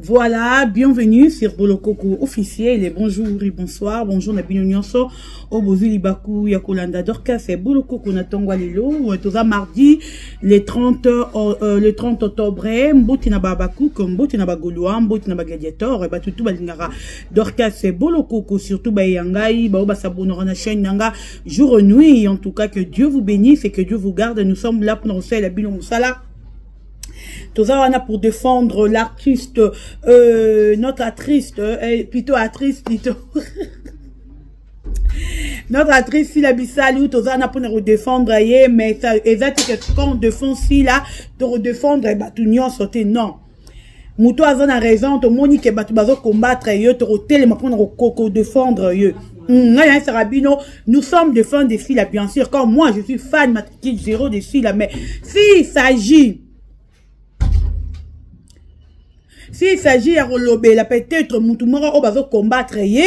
Voilà, bienvenue sur Bolokoko officiel et bonjour et bonsoir. Bonjour Nabino Nyonso, Obozu Libaku Yakolanda Dorka, c'est Bolokoko Natongwa Lilo, toza mardi le 30 octobre, Mboti na Babaku, Mboti na Bagoloa, Mboti na Bagadiator, et Batutu Balingara Dorka, c'est Bolokoko, surtout Bayangai, Baoba Sabonora na chaîne Nanga, jour et nuit, en tout cas que Dieu vous bénisse et que Dieu vous garde. Nous sommes là pour nous recevoir la Bino Moussala. Tout ça, on a pour défendre l'artiste, notre actrice, plutôt actrice, plutôt. Notre actrice, si la bissalou, tout ça, on a pour nous défendre, mais ça, exactement, quand on défend si là, de redéfendre, bah, tout n'y a sauté, non. Mouto a raison, tout le monde qui va combattre, te roter, pour nous défendre, nous sommes des fans des filles, là, bien sûr, comme moi, je suis fan, ma petite zéro des filles, là, mais s'il s'agit à relever la peut-être moutoumora au bazo combattre yé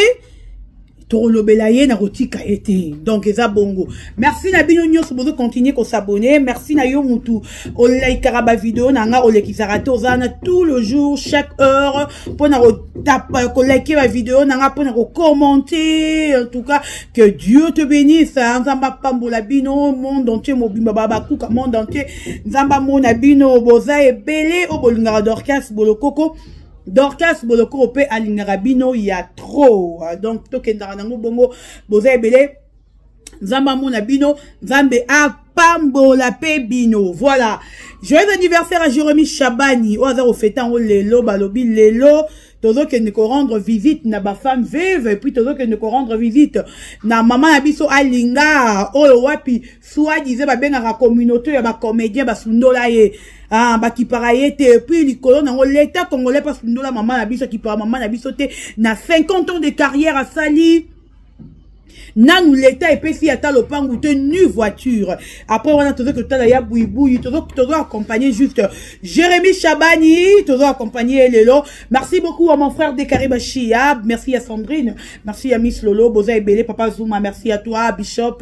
to relever la yé na rotika été donc eza bongo. Merci na bino nyos bozo continuer ko s'abonner. Merci na yo moutou o like karaba vidéo nanga o like sarate ozana tout le jour chaque heure pour na taper ko like la vidéo nanga pour na commenter. En tout cas que Dieu te bénisse. Nzamba pambola bino monde entier mobimba baba kuka monde entier nzamba mona bino boza ebele o bolingara Dorcas Bolokoko. Dorcas Bolokoko pe alingara bino il y a trop donc tokendara nango bongo boza ebele nzamba mona bino nzambe apambola pe bino. Voilà, joyeux anniversaire à Jérémy Chabani au hasard au fêtant au lelo balobi lelo tozo que ne rendre visite na ba femme veuve et puis tozo que ne rendre visite na maman na biso alinga o wapi soit disait ba benga la communauté ya ba comédien ba sundola ye ba ki paraye te puis likolo na l'état congolais pas sundola maman na biso ki para maman na biso te na 50 ans de carrière à Sali. Nan l'état et puis à tal pangu tenue voiture. Après on a toujours que t'as ya bouibouille, toujours accompagné juste Jérémy Chabani, toujours accompagné Lelo. Merci beaucoup à mon frère Dekariba Chia, merci à Sandrine, merci à Miss Lolo, Boza Ebele, Papa Zuma, merci à toi, Bishop,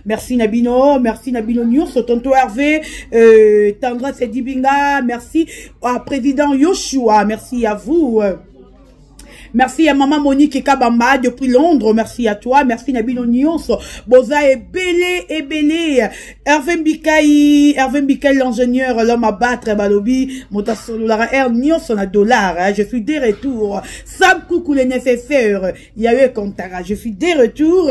merci Nabino Nyons, Tonto Hervé, Tandra Sedibinga, merci à Président Yoshua, merci à vous. Merci à maman Monique Kabamba depuis Londres. Merci à toi. Merci Nabino Nyons. Boza Ebele. Hervé Mbikaï, l'ingénieur, l'homme à battre, Balobi. Motasololara Air Nyons, on a $. Je suis de retour. Sam Coucou les nécessaires. Il y a eu Kontara. Je suis de retour.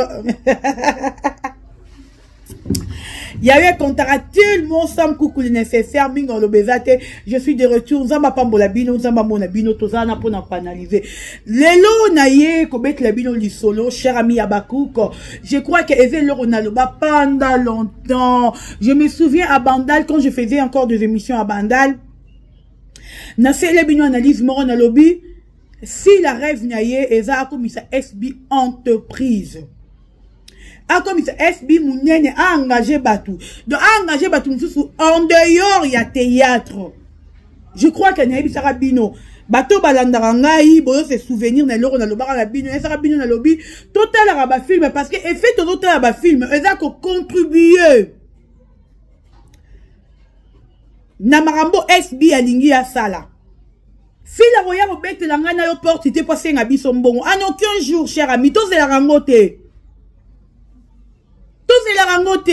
Il y a eu Kontara, tout le monde Sam Coucou les nécessaires. Mingo l'obésate. Je suis de retour. Zamba Pambola Bino, Zamba Mona Bino, Tozana pour n'a pas analyser. Lelo naye, kobet la Bino li solo, cher ami Abakouk. Je crois que Eze Loro Naloba pendant longtemps. Je me souviens à Bandal, quand je faisais encore des émissions à Bandal. Na fait les Bino analyse Moro Nalobi. Si la rêve naye, Eza comme ça SB entreprise. Ah, comme ça, SB Mounene a engagé Batou. Donc, a engagé Batou, en dehors, il y a théâtre. Je crois qu'il y a un Bino. Bateau Balandarangaï, bon, c'est souvenir, n'a l'euro, n'a le bar à la Bino, n'a Bino, n'a lobby. Total arabe film, parce que, effet, total arabe film, ils ont contribué. Namarambo SB à Lingi à Sala. Si la royale au bec de l'angana au porte, c'était passé un abisson bon. En aucun jour, cher ami, tous les rangote. Tous la rangote.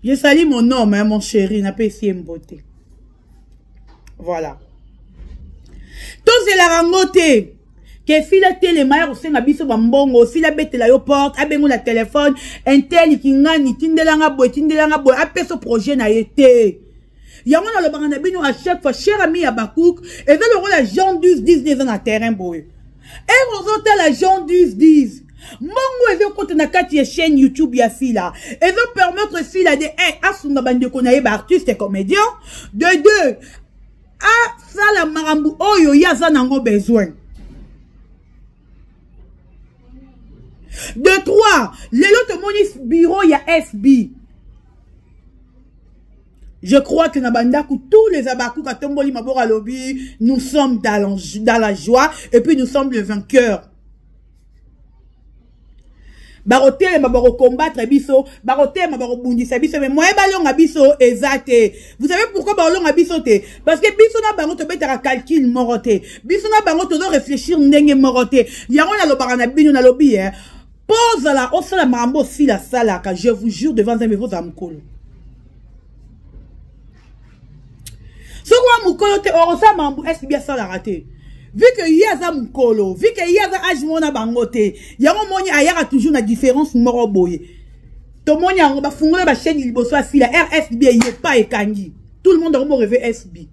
Je salue mon homme, hein, mon chéri, n'a pas essayé de beauté. Voilà. Tous la rangote. Que si la télémaire au sein abisso bambongo, si la bête la yo porte, abengo la téléphone, intel qui ngani, tindelanga boy, appelle ce projet na été. Yamon a le baranabino à chaque fois, cher ami Abakouk, et dans le rôle la Jean 10 dans le terrain boy. Et vous autres la Jean 10. Mongo ezo kote na kati ya chaîne YouTube ya fila. Ezo permettre fila de asunda bande konaye ba artiste et comédien. De deux, a sala marambu oyo ya za nango besoin. De trois, l'autre monis bureau ya SB. Je crois que Nabandaku, tous les Abakou, Katomboli Mabora Lobby, nous sommes dans la joie et puis nous sommes les vainqueurs. baroté baro combattre biso baroté baro bundisa biso mais moi balonga biso ezate vous savez pourquoi balonga biso te parce que biso na bango to betara calcul moroté biso na bango to do réfléchir ndenge moroté yango na lobara na bino na lobi pose la osala mambo si la salaka je vous jure devant un vos amkolo ce quoi mukolo te orosa mambo est bien ça la raté vu que yaza mukolo vu que yaza ajmona bangote yango moni ayara toujours na différence moro boye to moni yango ba fungula ba chaîne liboso asila RSB yepa ekangi tout le monde a rêvé SB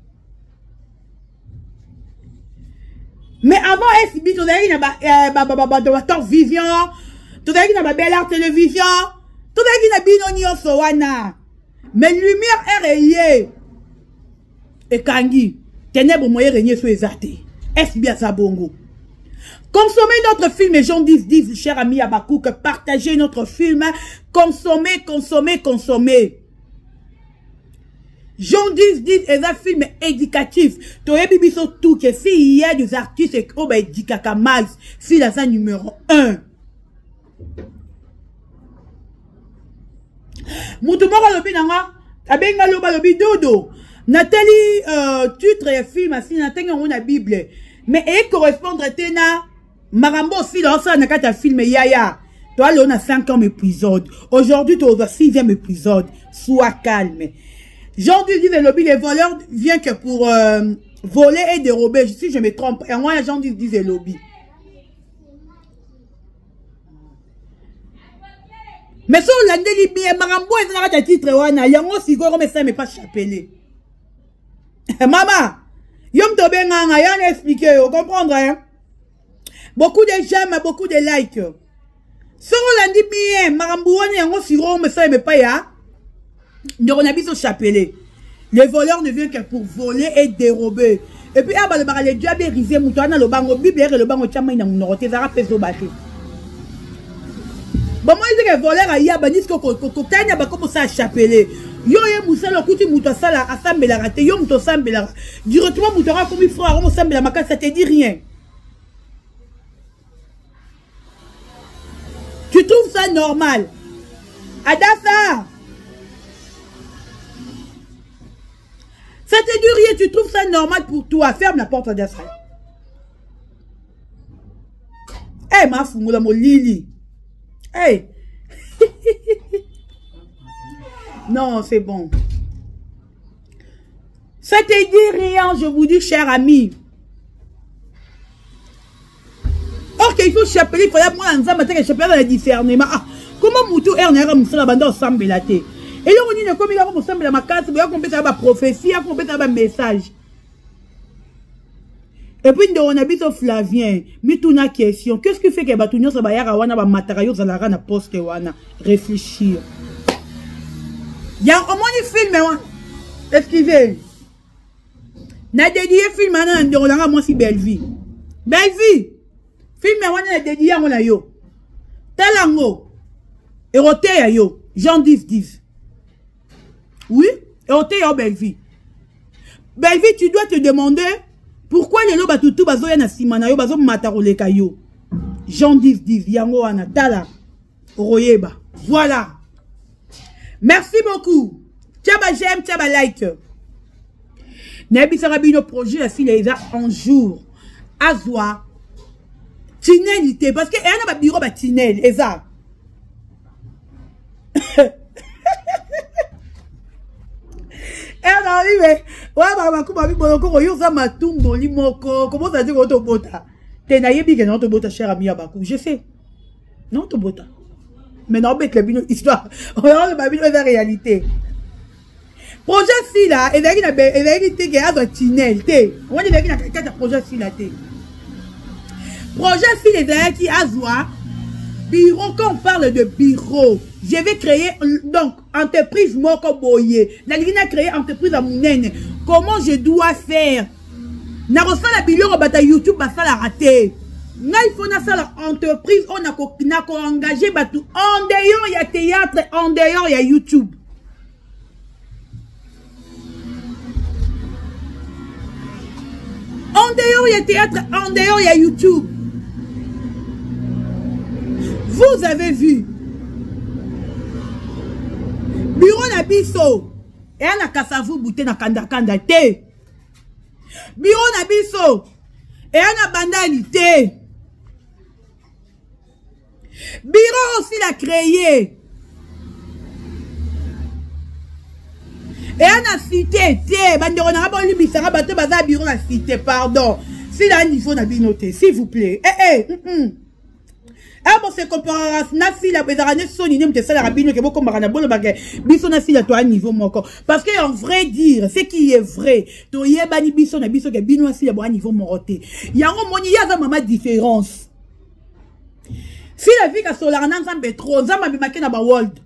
mais avant SB to dali na ba Top Vision to dali na ba Bel Art Télévision to dali na bino nyonso wana mais lumière RE ekangi ténèbres moyen régner sur ezate est bien ça bongo. Consommez notre film et gens disent, cher ami Abakou, que partagez notre film. Consommez, consommez, consommez. Gens disent, et un film éducatif. Toye bibiso tout, que s'il y a des artistes, et qu'on va éduquer Max, si la scène numéro 1. Moutoumora lobi nanga, abenga loba lobi dodo. Nathalie, titre et film, assis, n'atteint on a Bible. Mais et correspondre tena, Marambo aussi, dans ça, n'a qu'à film, yaya. Toi, là, on a 5e épisode. Aujourd'hui, tu as 6e épisode. Sois calme. Jean dit le lobby, les voleurs viennent que pour voler et dérober. Si je me trompe, et moi, Jean dit le lobby. Mais si on l'a dit, Marambo est là, t'as titre, wana, yango, si go, mais ça, mais pas chapelé. Maman, yom to benganga, y'en expliqué, vous comprendre, hein? Beaucoup de j'aime, beaucoup de likes. Si on l'a dit bien, Marambouane, yango siro, mais ça, mais pas ya. Nous on a mis au chapelet. Les voleurs ne viennent que pour voler et dérober. Et puis, le diable est risé, moutouana, le bango, bibère, le bango, tchama, ina mounorote, zara, peso, bâché. Bon, moi, je dis que voleur a yaba, dis que kokotanya, bah, comme ça, chapelet. Yo ye musala kuti muto sala asambela raté yo muto sambela directement muto ra comme frère on sambela maka ça te dit rien. Tu trouves ça normal? Adassa, ça te dit rien, tu trouves ça normal pour toi? Ferme la porte Adassa. Eh ma fumula mo lili. Eh non, c'est bon. Ça te dit rien, je vous dis, cher ami. Ok, il faut chapeler, il faut aller moi en zamba, que chapeler dans le discernement. Ah, comment Moutou Ernera Moussala Banda ensemble la thé? Et là, on dit que comme il a ensemble ma case, il y a qu'on peut avoir ma prophétie, il y a qu'on peut avoir un message. Et puis, on a dit au Flavien, mais tout na question. Qu'est-ce qui fait que Batounion ça va y avoir un matériau dans la rana poste wana réfléchir. Il y a au moins des films, excusez. Na dédié film on a moi si belle vie. Belle vie. Film on a dédié on a yo. Talango. Eroté yo. Jean 10. Oui, eroté yo belle vie. Belle vie, tu dois te demander pourquoi les loba tutu bazoya na simana yo bazo matarole kayo. Jean 10 yango ana tala. Royeba. Voilà. Merci beaucoup. Tchaba j'aime, tchaba like. Nabi Sarabino projet la fille les a en jour. Azwa. Tinelité. Parce que elle a un bureau tinel. Eza. Elle a arrivé. Ouais, maman, comment tu peux encore yo ça matumbo limoko. Comment ça dit que tu bota? T'es naïe bien que non tu bota cher ami Abakou. Je sais. Non tu bota. Mais non, mais la histoire. On va la la réalité. Projet si là, et là, il y a un tunnel. On va dire qu'il y a un projet si là. Projet si les qui a joie. Bureau, quand on parle de bureau, je vais créer donc entreprise Moko Boye. La ligne a créé entreprise à Mounene. Comment je dois faire? N'a reçu la bureau bata YouTube, bah ça l'a raté. Il faut une entreprise, on a engagé batou. En dehors, il y a théâtre, en dehors, il y a YouTube. En dehors, il y a théâtre, en dehors, il y a YouTube. Vous avez vu. Bureau na biso. Et na kasavu bouté na kanda kanda te. Bureau na biso. Et na bandani te. Bureau aussi l'a créé. Et na cité te. Bandero na raboli bisara bato baza bureau na cité, pardon. Si là il faut na binoté, s'il vous plaît. Bon, c'est comparé na fila bezarane soni nem te sala rabino ke boko marana bolo bagay biso na fila to à niveau moko parce que en vrai dire ce qui est vrai to yebani biso na biso ke bino na fila bo à niveau moroté yango moni yaza mama différence si la vie ka solar na nzambe trop nzamba bi makena ba world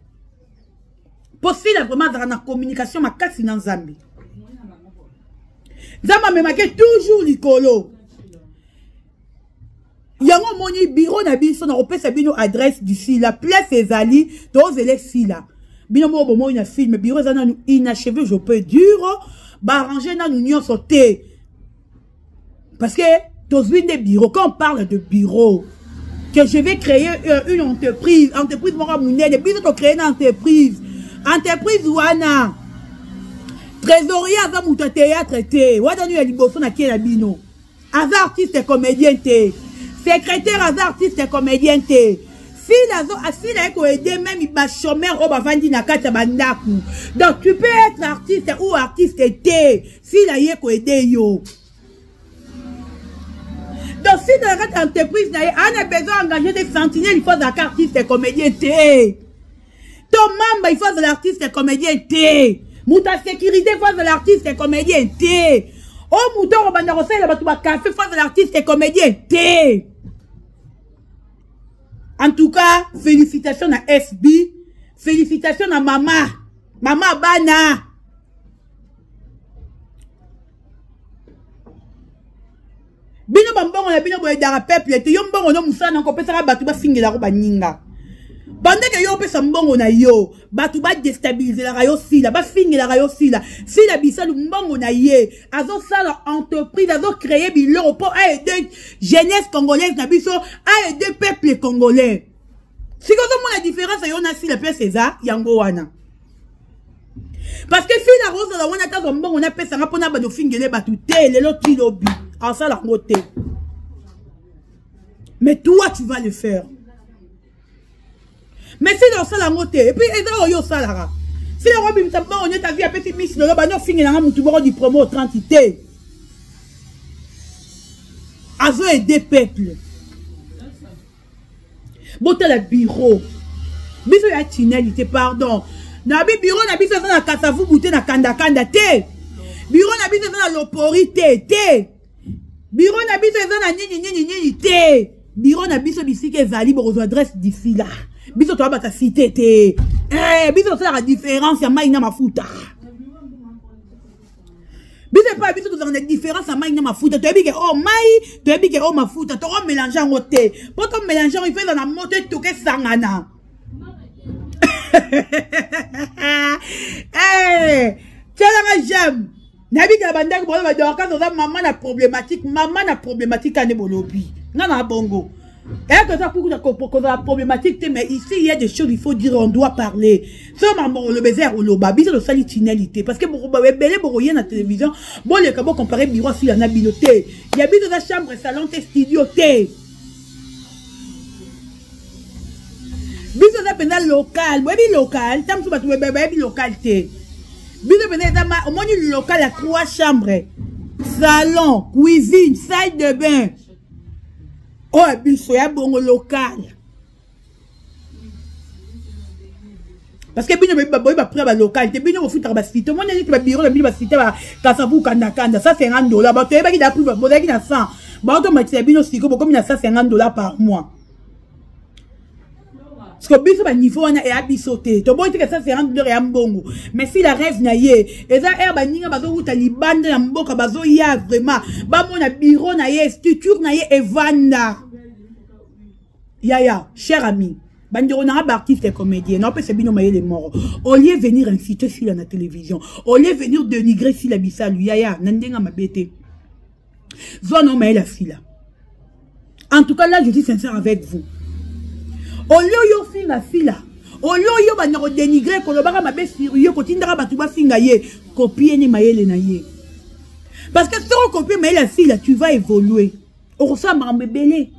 possible vraiment dans la communication makasi na nzambe nzamba me make toujours likolo. Yango moni bureau na biso na opesa bino adresse d'ici la place ezali tozele sila bino mo bomo ina film bureau za nanu inachevé je peux dire ba arranger na union sauté parce que tozwi des bureaux quand on parle de bureau que je vais créer une entreprise mora munene biso to créer une entreprise wana trésorier za muto théâtre te wana nu ya liboso na kie na bino aza artiste comédien te secrétaire à artiste et comédien te. Si la ko aider même il va chômeur au bavandi na kata bandaku. Donc tu peux être artiste ou artiste te. Si la ye ko aider yo. Donc si dans cette entreprise on a besoin d'engager des sentinelles, il faut des artistes et comédien te. Ton membre il faut de l'artiste et comédien te. Mouta sécurité il faut de l'artiste et comédien te. Oh mouton banda rosé la batuba café il faut de l'artiste et comédien te. En tout cas, félicitations à SB, félicitations à maman, maman Bana. Bino bambongo na bino boye dara peuple te yo mbongo no musana ko pesa batu ba singela ko baninga. Bande ke yo pesa mbongo na yo, batu ba déstabiliser la rayo sila, ba singela rayo sila. Si la bisalu mbongo na ye, azo sala entreprise, azo créer biloko pour aider jeunesse congolaise na biso, aider peuple congolais. Si vous avez la différence, yon a si la pièce César, yango wana. Parce que si la rose la wana kazo mbongo na pesa ngapona ba do fingele batu te, lelo ti lobi. En ça la ngote. Mais toi tu vas le faire. Mais si dans ça la ngote, et puis eza yo salara. Si la robe m'ta bon on ta vie a petit miss le ba no fingela nga mutu boro du promo 30 te. Azo aider peuple. Bote le bureau. Biso ya tinelité, pardon. Na bi bureau na biso na kasavu bouté na kanda kanda te. Bureau na biso na loporité te. Bureau na biso na nini te. Bureau na biso bisike ezali bo adresse d'ici là. Biso to ba ta cité te. Biso c'est la différence ya mai na mafuta. Biso pas biso to dans la différence ya mai na mafuta. To ebike oh mai, to ebike oh mafuta. To mélanger en côté. Pour to mélanger il fait dans la moto to ke sangana. Tiens j'aime. Nabi ka banda ko ba do ka so maman na problématique ane bolobi. Na bongo. Et que ça pour la problématique, mais ici il y a des choses il faut dire, on doit parler. Ça maman le baiser ou le babi c'est le salitinalité parce que beaucoup belé beaucoup y a la télévision. Bon les cabo comparer bureau sur la nabiloté. Il y a dans la chambre salon té studio té. Biso na pena local, webi local, tam so batu webi local té. Biso pena dama au moins le local à 3 chambres. Salon, cuisine, salle de bain. Oh, biso ya bongo local. Parce que bino ba prêt ba local, te bino futa ba site. Moi nani ba bureau ba site ba kasabu kanda kanda, ça $50. Ba to ba ki da plus ba ki na 100. Ba automatique bino siko bo comme na $150 par mois. Parce que biso ba niveau wana e abiso te. To boy te que $150 ya mbongo. Mais si la rêve na ye, eza ba ninga bazo uta libanda ya mboka bazo ya vraiment. Ba mona bureau na ye, structure na ye evanda. Yaya, cher ami, bandiro na ba artiste et comédien, non c'est bino maye les morts. Au lieu venir inciter sur la télévision, au lieu venir dénigrer si la bisa lui yaya, nandenga mabete. Zo non maye la fila. En tout cas là je suis sincère avec vous. Olio yo finga fila. Olio yo ba nako dénigrer ko lobaka mabe sérieux ko tindaka batu ba finga ye. Copier ni mayele na ye. Parce que si on copie mayele fila, tu vas évoluer. On ressemble à mbébélé.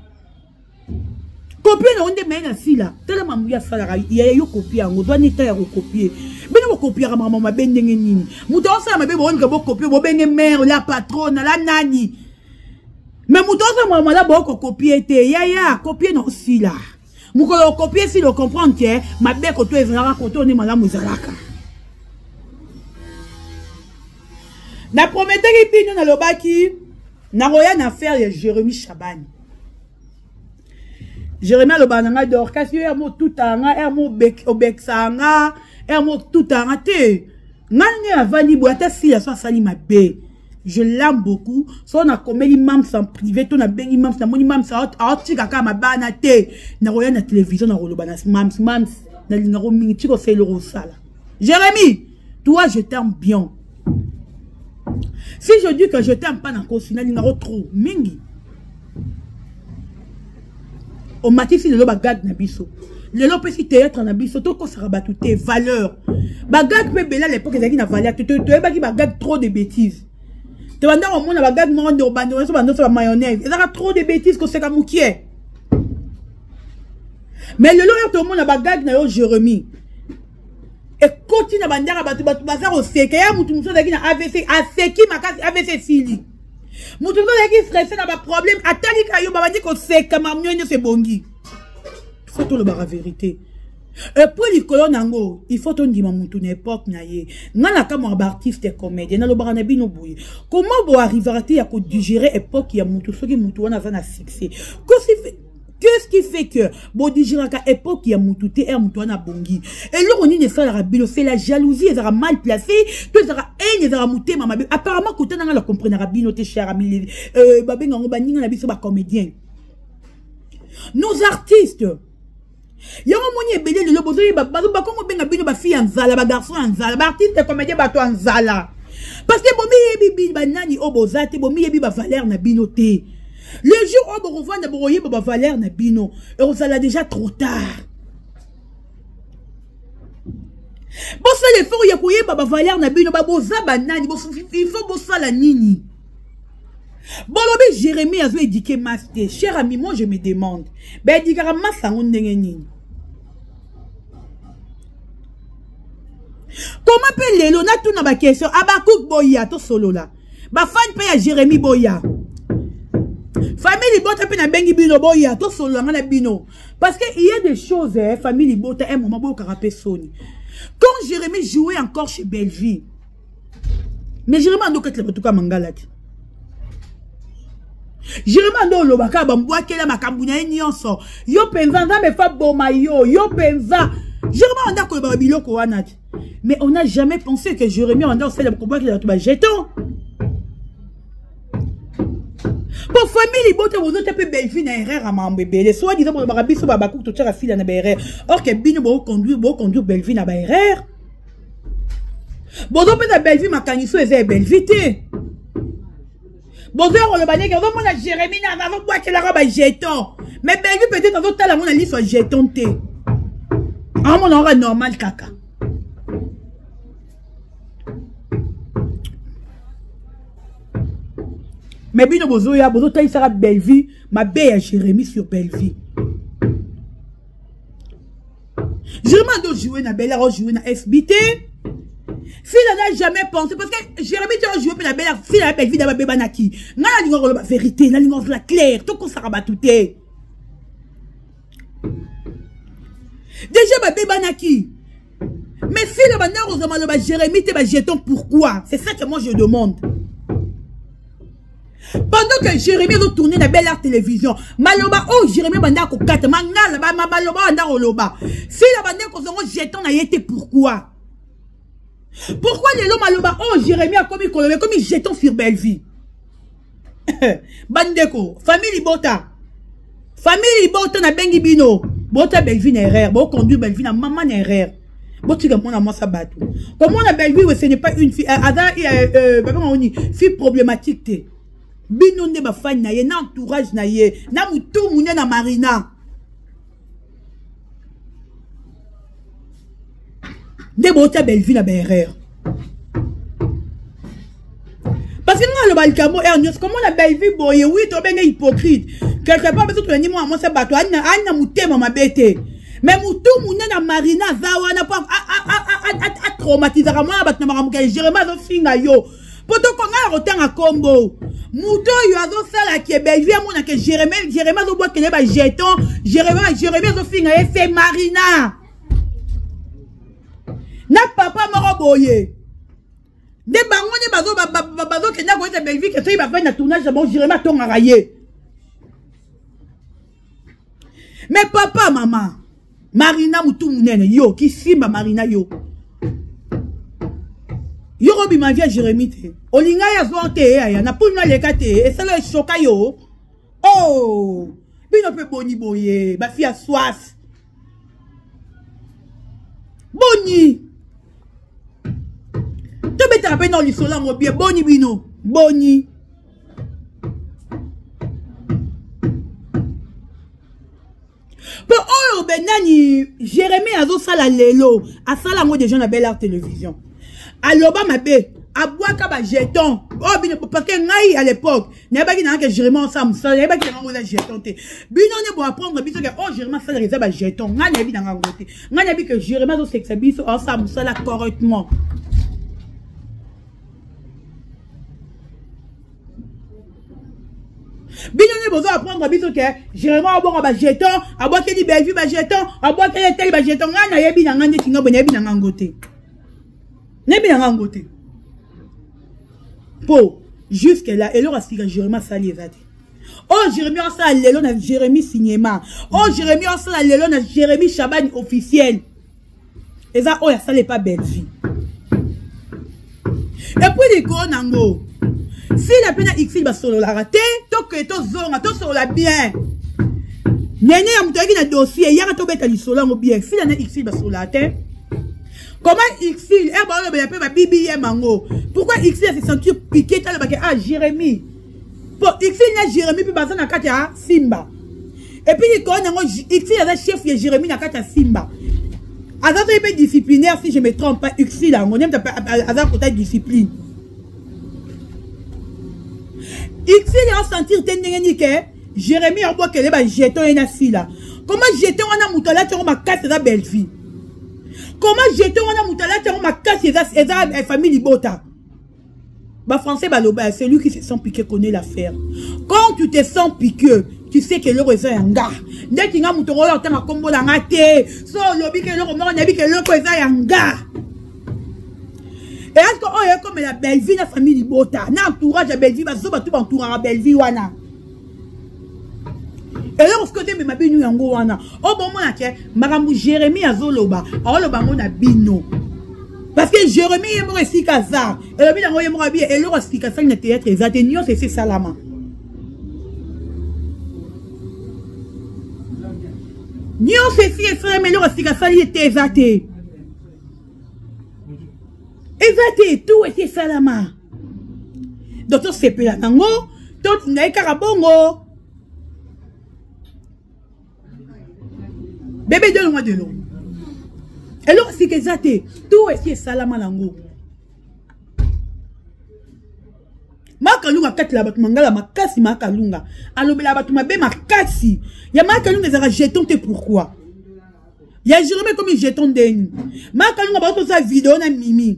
Copier na onde mayele fila. Tela mamuya sala ya yo copier ngo doit ni ta ya copier. Bino ko copier maman mabe ndenge nini. Muto osala mabe bo nga bo copier bo benge mère la patronne la nani. Mais muto osala maman la bo ko copier te ya copier na aussi là. Mukolo copier si le comprendre que ma be ko to ezala ko to ni malamu ezalaka. Na prometteur qui pino na lobaki na roya na faire ya Jérémie Chabani. Jérémie lobananga dor kasi ermo tutanga ermo obexanga ermo tutanga te. Ngani avani boata si la sali mabe. Je l'aime beaucoup. Son a commis l'imam sans privé, ton a ben imam sans mon imam sans autre kaka ma bana te. Na roya na télévision na rolobana mams na lingaro mingi ko c'est le rosala. Jérémie, toi je t'aime bien. Si je dis que je t'aime pas dans le final, il y a trop mingi. Au matin, si le bagad nabiso, le lopé si théâtre nabiso, tout qu'on sera battu tes valeurs. Bagad peut bella l'époque ils avaient une valeur. Tu bagad trop de bêtises. Tu vas dire au monde bagad mon de bando, ça bando sur mayonnaise. Il y a trop de bêtises que c'est comme qui est. Mais le loi tout le monde bagad na yo Jérémie. Et continue à bandera batu bazar au seke ya mutu muso daki na AVC aseki makasi AVC fili mutu muso daki stressé na ba problème atali kayo ba bandi ko seka mamnyonyo se bongi il faut tout le bar vérité et pour les colonnes nango il faut ton dima mutu na époque na ye ngana kama ba artiste comédien na lo bar na bino boye comment bo arriver ya ko digérer époque ya mutu soki mutu wana za na succès qu'est-ce qui fait que bon digéraka époque ya mututé et mutuana bongi et là on ne fait la rabilo c'est la jalousie elle sera mal placée tout sera haine elle sera muté mama apparemment côté na la comprendre rabino te cher ami babenga ngo baninga na biso ba comédien nos artistes ya moni ebele le bozo ba ko benga bino ba fille nzala ba garçon nzala ba artiste comédien ba to nzala parce que bomi yebi banani obozate bomi yebi ba valeur na bino te. Le jour où on revoit d'abord Baba Valère na bino, et on s'en déjà trop tard. Bon ça les faut yakoye Baba Valère na bino babo za banani, il faut bossa la nini. Bon l'obé Jérémie a éduqué master, cher ami, moi je me demande, ben dikara masango ndenge nini. Comment peut lelo na tout na ba question abakouk boya to solo là. Ba fan pe ya Jérémie boya. Famille Bota pe na bengi bino boya to solo na bino parce que il y a des choses famille Bota un moment bo karapé soni quand Jérémie jouait encore chez Belleville mais Jérémie ando ketle botuka mangala ti Jérémie ando lobaka bambwa kela makambu na nyonso yo penza nzambe fa boma yo penza Jérémie ando ko ba biloko wana ti mais on n'a jamais pensé que Jérémie ando fait le combat qu'il a tout ba jeton. Pour famille, bote vous autres peu Belleville na erreur à mon bébé. Les soins disant pour le barabiso babakou tout ça fille na erreur. Or que bino bo conduire Belleville na erreur. Bozo pe na Belleville makaniso eze Belleville. Bozo le bané que on a Jérémie na avant bois que la robe jeton. Mais Belleville peut-être dans autre la mon liste soit jeton té. Ah mon aura normal caca. Mais bino bozo ya bozo taille sera Belleville ma belle à Jérémie sur Belleville. Jérémie doit jouer na Belle a jouer na FBT. S'il n'a jamais pensé parce que Jérémie doit jouer pour la Belle fille la Belleville d'aba bebanaki. Na la lingo la vérité, la lingo la claire, tout qu'on sera batouté. Déjà ba bebanaki. Mais si le banner aux hommes le Jérémie te ba jeton pourquoi? C'est ça que moi je demande. Pendant que Jérémie a tourné la Belle Art Télévision, Maloba, oh Jérémie Banda Kokata, Mangala, Maloba, Anda Oloba. Si la bande qu'on se jeton a été pourquoi? Pourquoi les lots Maloba, oh Jérémie a commis comme il jeton sur Belleville? Bandeko, famille Bota. Famille Bota na Bengi Bino. Bota Belleville na erreur. Bon conduit Belleville na maman na erreur. Bon tu mon moi ça bateau. Comment on a Belleville, ce n'est pas une fille. Fille problématique. Bino ne ba fan na ye na entourage na ye na mutu mune na marina Nde bota Bellevue na berreur. Parce que nous, le balcamo, comment la Bellevue boye, oui, tu es hypocrite. Quelque part, parce que tu as dit, moi, c'est bateau, Anna mouté, ma bête. Mais moutou, mouna, na marina, zawa, na pas, a traumatisé, moi, bat, na maramouka, Jéréma, zo finga yo. Poto, qu'on a rotin à combo. Moutou, yo, a zo sala, qui est Bellevue, à mon, que Jéréma, zo boit, qu'il est, jeton, Jéréma, zo finga, et c'est marina. Na papa, moro boye. Des barons, des bazo, qui n'a pas été Bellevue, qui va faire un tournage, bon, Jéréma, ton araillé. Mais papa, maman, Marina moutou mounene, yo, qui simba Marina yo. Yo robi ma vie Jérémy te. Olinga ya zonte ya, na pouna lekate, et ça le choka yo. Oh, bino pe boni boye, ba fia soif. Boni. Tu me t'appelles dans l'isolant, mon bien, boni bino, boni. Pour oh benani Jérémy azo sala lelo a sala ngo des gens na Bel Art Télévision aloba mabe abwaka ba jeton oh bino parce que ngai à l'époque n'a pas qui na que Jérémy ensemble ça n'a pas qui na ngo des jetons te bino ne bo apprendre biso que oh Jérémy sala réserve ba jeton nga na bi na ngo te nga na bi que Jérémy azo sexe biso ensemble sala correctement. Bino besoin apprendre à biso que Jérémy a bon ba jeton, a boire que Bellevue ba jeton, a boire que tel ba jeton, na yebi na ngande tinga bo yebi na ngangote. Nebi na ngangote. Po jusque là et leur asika Jérémy sali ezate. Oh Jérémy on sala lelo na Jérémy cinéma. Oh Jérémy on sala lelo na Jérémy Chaban officiel. Et ça oh ya sala pas Bellevue. Et puis les go nango. Si la peine à X, il va solo la rater, donc que ton zone, ton solo la bien. Néné, on t'a dit dans le dossier, il y a un tobet à l'isolant ou bien. Si la X, il va solo la rater. Comment X, il est ma bibi mango. Pourquoi X, il s'est senti piqué, t'as le baquet à Jérémy. Pour X, il y a Jérémy, puis basé dans Katia Simba. Et puis, il connaît X, il y a chef, il y a Jérémy dans Katia Simba. Azar, il peut disciplinaire, si je me trompe pas, X, il a on aime Azar côté discipline. X il a sentir que Jérémy a boit que les jetons et nasi là. Comment jeton on a moutala tu ma casse la Bellevue. Comment jeton on a moutala tu ma casse et famille libota. Bah français baloba c'est lui qui se sent piqué connaît l'affaire. Quand tu te sens piqué, tu sais que le réseau est un gars. Dès qu'il y a moutala tu as combo la maté. So lobby que le roman on a dit que le réseau est un gars. Et est-ce qu'on est comme la Bellevue, la famille Libota, n'a entourage à Bellevue, parce que tout entourage à Bellevue, wana. Et là, on se connaît, mais ma binu yango wana. Oh, bon, moi, Maramou Jérémy a zoloba, a oloba mon abino. Parce que Jérémy est mort ici, Kaza. Et le bina est mort à bien, et l'or ici, Kaza, il n'a pas été atteigné, c'est salama. Nyon, c'est si, et frère, mais l'or ici, Kaza, il était exaté. Ezate tout était salama. Docteur Sepela nango, tout n'a carabongo. Bébé donne-moi de l'eau. Et alors c'est que zate tout était salama nango. Makalunga kat la bat mangala makasi makalunga. Alobe la bat mabe makasi. Ya makalunga zara jeton te pourquoi? Ya Jérémy comme jeton d'eni. Makalunga ba to sa vidéo na mimi.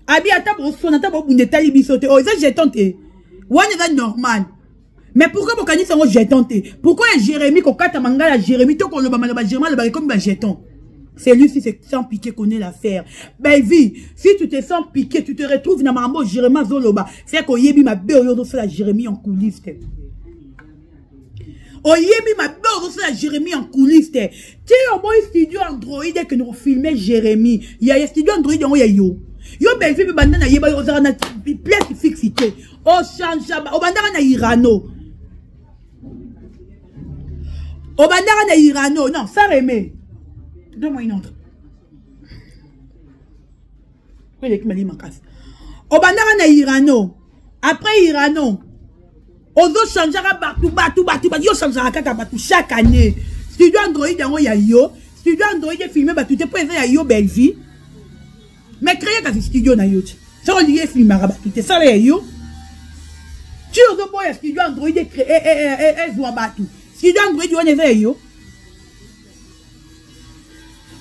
Abi atabo son atabo bunde tali bisote oh ça jetonte wana ça normal mais pourquoi bokani sango jetonte pourquoi Jérémy ko kata mangala Jérémy to ko loba maloba Jérémy le ba comme ba jeton c'est lui qui se sent piqué connaît l'affaire Bellevue si tu te sens piqué tu te retrouves na mambo Jérémy zoloba c'est ko yebi ma be oyo do la Jérémy en coulisses oyebi ma be oyo do la Jérémy en coulisses tu au boy studio Android que nous filmer Jérémy il y a studio Android on ya yo yo Bellevue bandana yeba yo zara na place fixité o change o bandana na Irano non ça remet donne-moi une autre oui les qui m'a dit ma casse o bandana na Irano après Irano ozo changera partout yo changera kaka partout chaque année studio Android yango ya yo studio Android filmé ba tout est présent ya yo belle vie. Mais créer ka studio na yo. Ça on dit filmer ba tout est ça ya yo. Tu as boy studio Android créer zo ba tout. Studio Android on est yo.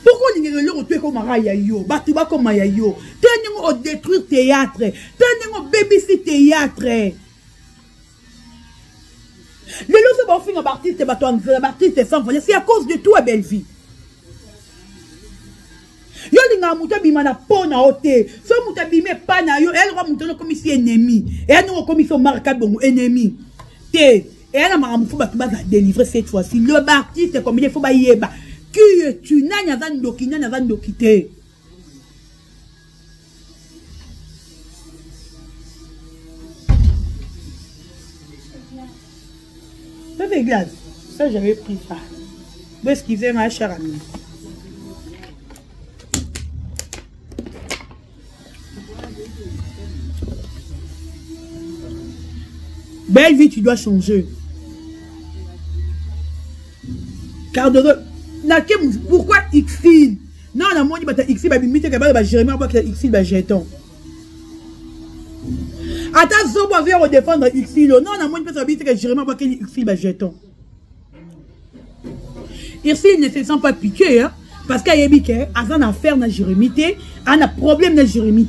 Pourquoi on dit que le retour comme ya yo, ba tout ba comme ya yo. Tenez on détruire théâtre. Tenez on babysit théâtre. Les lots sont fin artiste artiste sans voler, c'est à cause de toi belle vie. Yo linga muta bima na pona ote. So muta bima pa na yo, elle va muta comme si ennemi. Et elle nous comme si marque bon ennemi. Te, et elle m'a faut ba délivrer cette fois-ci. Le artiste comme il faut ba yeba. Qui tu n'as pas d'okina na van dokité. Ça fait glace. Ça j'avais pris ça. Vous excusez ma chère amie. Belle vie, tu dois changer. Car pourquoi X-Fil? Non, on a moins dit que X-Fil va limiter que Jérémie va que X-Fil va jeton. Attends, Zobo vient défendre X-Fil. Non, on a moins dit que Jérémie va que X-Fil va jeton. X-Fil ne se sent pas piqué, hein, parce qu'il y a des gens qui ont affaire dans Jérémie, ont un problème dans Jérémie.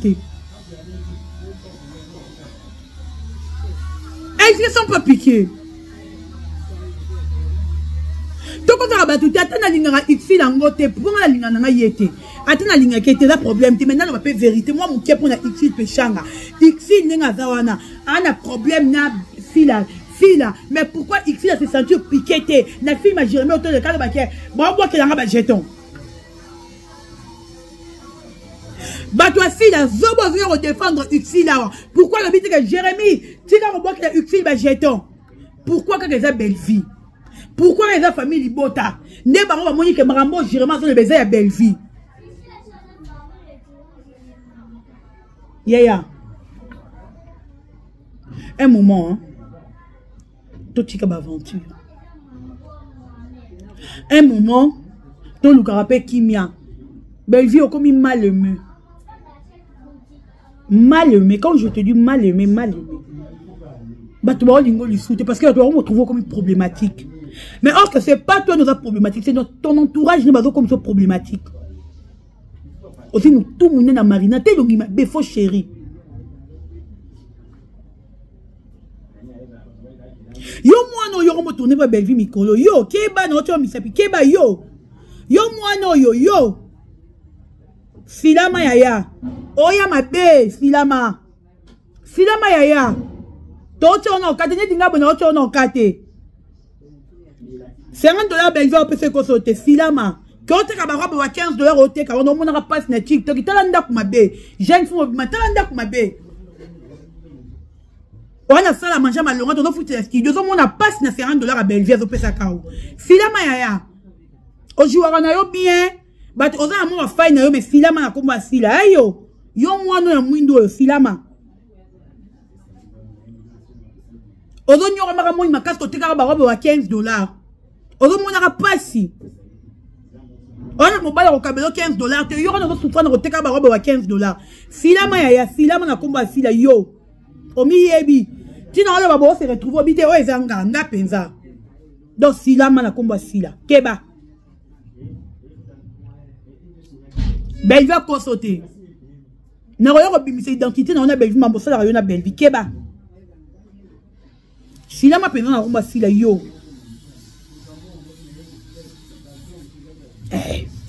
Ils ne sont pas piqués. Donc, quand on a battu, attends, on a X-Fil en côté, pour la ligne en ayété. Attends, on a qui était là problème. Maintenant, on va faire vérité. Moi, mon qui est pour la X-Fil péchanga. X-Fil n'est pas zawana. On a problème, na fila. Mais pourquoi X-Fil a se senti piqué? La fille m'a Jérémie autour de cadre baquet. Bon, moi, qu'elle a un jeton. Bah toi si la Zobo vient défendre X-Fil là. Pourquoi le but que Jérémie, tu vas voir que X-Fil va jeton. Pourquoi que les a belle vie? Pourquoi les a famille libota? Ne pas on va que Marambo Jérémie sont les baiser à belle vie. Yaya. Un moment hein. Tout tika aventure. Un moment, tout le carapé kimia. Belle vie au comme mal aimé. Mal aimé, quand je te dis mal aimé, bah tu vas lui souhaiter parce que tu vas me trouver comme une problématique. Mais or que c'est pas toi notre problématique, c'est ton entourage n'est pas comme ça problématique. Aussi nous tout le monde est dans marina, t'es donc il m'a béfo chéri. Yo moi non yo me tourner vers belle vie mikolo yo keba no tu misapi keba yo moi non yo Filama yaya. Oya mabe, filama. Filama yaya. Toche on a kate, dinga bona oche on a kate. $50 belge au PC ko sote filama. Quand tu as $15 au TK, on a pas de TikTok, tu as un mabe. Jeune femme, tu as un mabe. On a ça la manger malheureux, on a foutu la studio, on a pas de $50 à Belgique au PC kao. Filama yaya. Aujourd'hui on a yo bien. But oza amu wa fine na yo me filama na komba sila ayo yo mwana ya mwindo yo filama ozo nyora maka moni makasi ko teka ba robe wa $15 ozo mona ka pasi ona mobala ko kabelo $15 te yo na souffrance ko teka ba robe wa $15 filama ya filama na komba sila yo omi yebi tina ole ba bo se retrouver obite o ezanga nga penza donc filama na komba sila keba Belle vie ko sauter. Na royo ko bimisa identité na ona belle vie mambosa la royo na belle vie keba. Sila ma pena na rumba sila yo.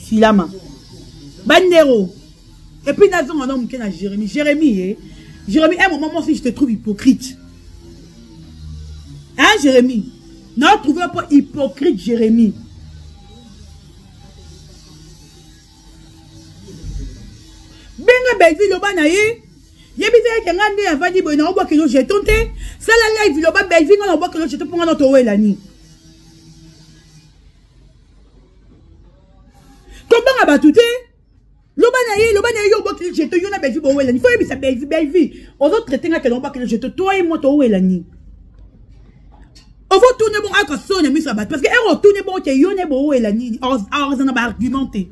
Sila ma. Bandero. Et puis na zon on a mke na Jérémie. Jérémie un moment moi aussi je te trouve hypocrite. Hein Jérémie? Non, trouvé pas hypocrite Jérémie. Benga belvi loba na ye. Yebite ke ngande avandi bona obo ke lo jetonte. Sala live loba belvi ngana obo ke lo jetonte ponga no to wela ni. Komba batute. Loba na ye obo ke lo jetonte yo na belvi bo wela ni. Faut yebisa belvi. Ozo traiter nga ke lo obo ke lo jetonte toi et moi to wela ni. On va tourner bon à sonner mis parce que on tourne bon que yone bo et la ni on va argumenter.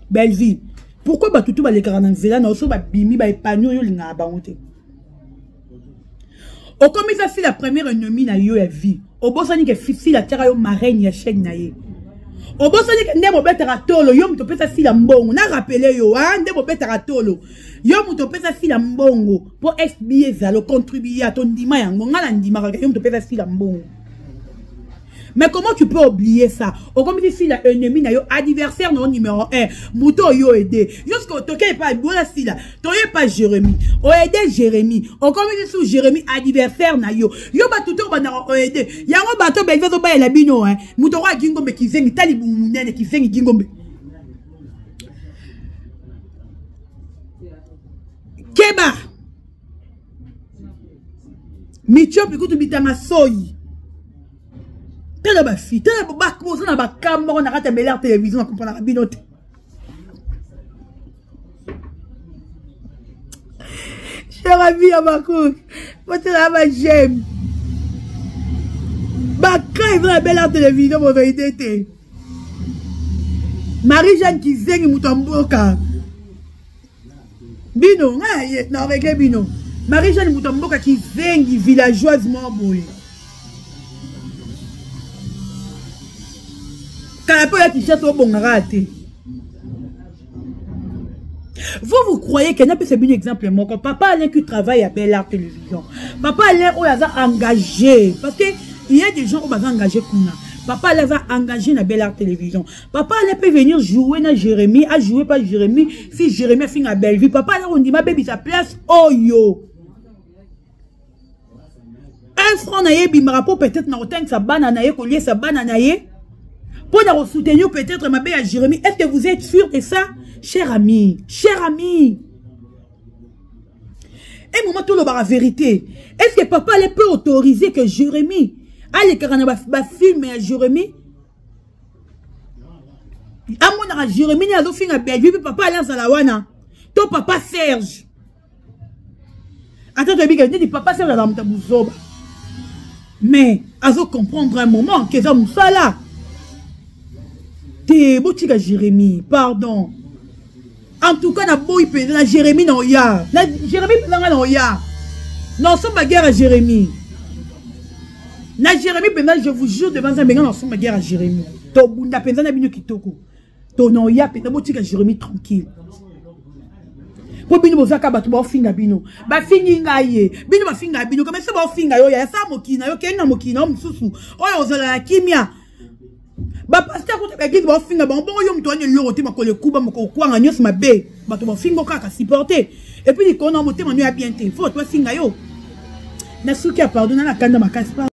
Belle vie. Pourquoi ba tutu ba le karana nzela na so ba bimi ba epanyo yo linga ba honte. O comme ça c'est la première ennemie na yo ya vie. O bosani ke fisi la terre yo marraine ya chèque na ye. O bosani ke ndemo betera tolo yo mto pesa si la mbongo na rappeler yo ndemo betera tolo. Yo mto pesa si la mbongo pour SBA za le contribuer à ton ndima yango ngala ndima ka yo mto pesa si la mbongo. Mais comment tu peux oublier ça? Au comme si la ennemi na yo adversaire non numéro 1. Mouto yo aidé. Jusqu'au toqué pas voilà si là. Toye pas Jérémie. O aidé Jérémie. Au comme si sous Jérémie adversaire na yo. Yo ba tout ba na o aidé. Yango bato ba ivezo ba la bino hein. Mouto wa gingombe kizengi tali bu munene kizengi gingombe. Keba. Michop ikutu bitanga soyi. Telle ba fille, telle ba cause na ba caméra na rate belle télévision on comprend la binote. Cher ami à ma cour, votre la j'aime. Ba quand il va belle télévision mon vérité. Marie-Jeanne qui zengi mutamboka. Bino, non avec Bino. Marie-Jeanne mutamboka qui zengi villageoise mo boy. Vous croyez qu'il n'y a pas un exemple mon papa Alain qui travaille à Bel Art Télévision. Papa Alain où il a engagé parce que il y a des gens qui ont engagé papa Alain va engager dans Bel Art Télévision. Papa Alain peut venir jouer dans Jérémie, à jouer pas Jérémie si Jérémie fait une belle vie. Papa Alain on dit ma bébé sa place oh yo. Un franc naïe bimara pour peut-être na autant sa banane naïe collier sa banane naïe. Pour soutenir peut-être ma belle à Jérémie. Est-ce que vous êtes sûr de ça? Cher ami, cher ami. Et moment tout le bar la vérité. Est-ce que papa peut autoriser que Jérémie allez carrément film à Jérémie? À mon âge, Jérémie n'a pas fait une belle vie. Papa allait à la wana. Ton papa Serge. Attends, tu dis papa Serge dans ta bouzoba. Mais, à comprendre un moment que ça moussa là. T'es boutique Jérémie, pardon. En tout cas, na boy la Jérémie non ya. La Jérémie non ya. Non, c'est ma guerre à Jérémie. Na Jérémie je vous jure devant ça, mais non, c'est ma guerre à Jérémie. To bunda penza na bino kitoko. To non ya pe na boutique Jérémie tranquille. Po bino bozaka batu ba finga bino. Ba fingi ngaye. Bino ba finga bino comme ça ba finga yo ya sa mokina yo kenna mokina mususu. Oyo ozala la kimia. Ba pasteur ko ta gidi ba finga ba bongo yo mtoni loro te makole kuba mako kwanga nyos mabe ba to ba fingo kaka supporter et puis il kona motema no ya bien te faut toi finga yo na suki a pardonner na kanda makasi.